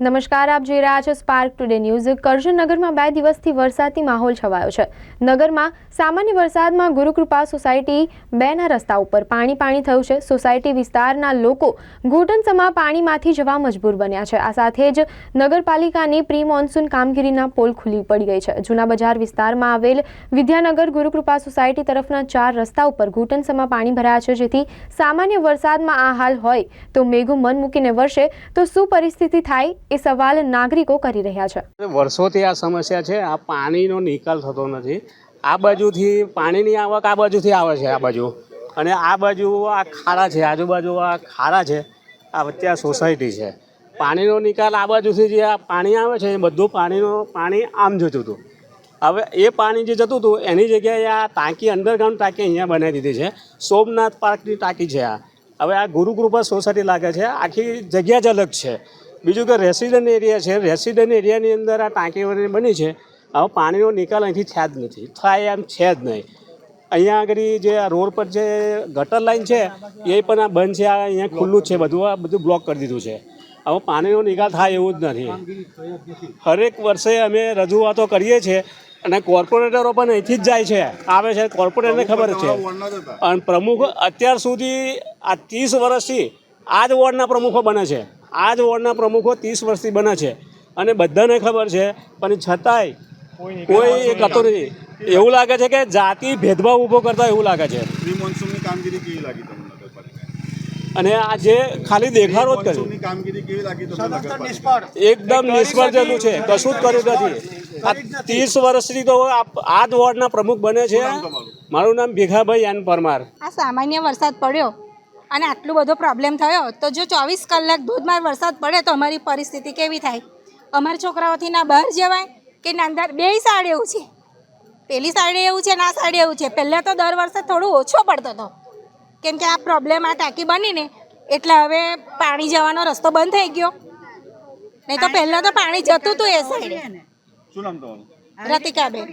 નમસ્કાર, આપ જોઈ રહ્યા છો સ્પાર્ક ટુડે ન્યૂઝ। કરજણનગરમાં 2 દિવસથી વરસાદી માહોલ છવાયો છે। નગરમાં સામાન્ય વરસાદમાં ગુરુકૃપા સોસાયટી 2ના રસ્તા ઉપર પાણી થયું છે। સોસાયટી વિસ્તારના લોકો ઘૂંટણસમા પાણીમાંથી જવા મજબૂર બન્યા છે। આ સાથે જ નગરપાલિકાની પ્રી મોન્સૂન કામગીરીના પોલ ખુલ્લી પડી ગઈ છે। જૂના બજાર વિસ્તારમાં આવેલ વિદ્યાનગર ગુરુકૃપા સોસાયટી તરફના 4 રસ્તા ઉપર ઘૂંટણસમા પાણી ભરાયા છે, જેથી સામાન્ય વરસાદમાં આ હાલ હોય તો મેઘો મન મૂકીને વરસે તો શું પરિસ્થિતિ થાય એ સવાલ નાગરિકો કરી રહ્યા છે। વર્ષોથી આ સમસ્યા છે। આ પાણીનો નિકાલ થતો નથી। આ બાજુથી પાણીની આવક આ બાજુથી આવે છે, આ બાજુ, અને આ બાજુ આ ખાડા છે, આજુબાજુ આ ખાડા છે, આ વચ્ચે આ સોસાયટી છે। પાણીનો નિકાલ આ બાજુથી જે આ પાણી આવે છે એ બધું પાણી આમ જતું હતું। હવે એ પાણી જે જતું હતું એની જગ્યાએ આ ટાંકી, અંડરગ્રાઉન્ડ ટાંકી અહીંયા બનાવી દીધી છે। સોમનાથ પાર્કની ટાંકી છે આ। હવે આ ગુરુકૃપા સોસાયટી લાગે છે, આખી જગ્યા જ અલગ છે। બીજું કે રેસિડન્ટ એરિયા છે, રેસિડન્ટ એરિયાની અંદર આ ટાંકી બની છે। હવે પાણીનો નિકાલ અહીંથી થયા જ નથી, થાય એમ છે જ નહીં। અહીંયા આગળ જે આ રોડ પર જે ગટર લાઈન છે એ પણ આ બંધ છે, આ અહીંયા ખુલ્લું જ છે, બધું બ્લોક કરી દીધું છે। હવે પાણીનો નિકાલ થાય એવું જ નથી। હરેક વર્ષે અમે રજૂઆતો કરીએ છીએ અને કોર્પોરેટરો પણ અહીંથી જ જાય છે, આવે છે, કોર્પોરેટરને ખબર છે। અને પ્રમુખ અત્યાર સુધી આ 30 વર્ષથી આ જ વોર્ડના પ્રમુખો બને છે। આ જ વોર્ડના પ્રમુખો 30 વર્ષથી બને છે અને બધાને ખબર છે, પણ છતાંય કોઈ કરતો નથી। એવું લાગે છે કે જાતિ ભેદભાવ ઊભો કરતા એવું લાગે છે। પ્રી મોન્સૂનની કામગીરી કેવી લાગી તમને નગરપાલિકા? અને આ જે ખાલી દેખાડો જ કર્યું, કામગીરી કેવી લાગી તમને? એકદમ નિષ્ફળ જતું છે, કશું જ કર્યું નથી। આ 30 વર્ષથી તો આ જ વોર્ડના પ્રમુખ બને છે। મારું નામ ભીખાભાઈ એન પરમાર। આ સામાન્ય વરસાદ પડ્યો અને આટલો બધો પ્રોબ્લેમ થયો તો જો 24 કલાક ધોધમાર વરસાદ પડે તો અમારી પરિસ્થિતિ કેવી થાય? અમારા છોકરાઓથી ના બહાર જવાય કે ના અંદર, બેય સાઈડ એવું છે। પેલી સાઈડે એવું છે, ના સાઈડે એવું છે। પહેલાં તો દર વર્ષે થોડું ઓછો પડતો હતો, કેમ કે આ પ્રોબ્લેમ, આ ટાંકી બનીને એટલે હવે પાણી જવાનો રસ્તો બંધ થઈ ગયો, નહીં તો પહેલાં તો પાણી જતું હતું એ સાઈડે। શું નામ તમારું? રતિકાબેન।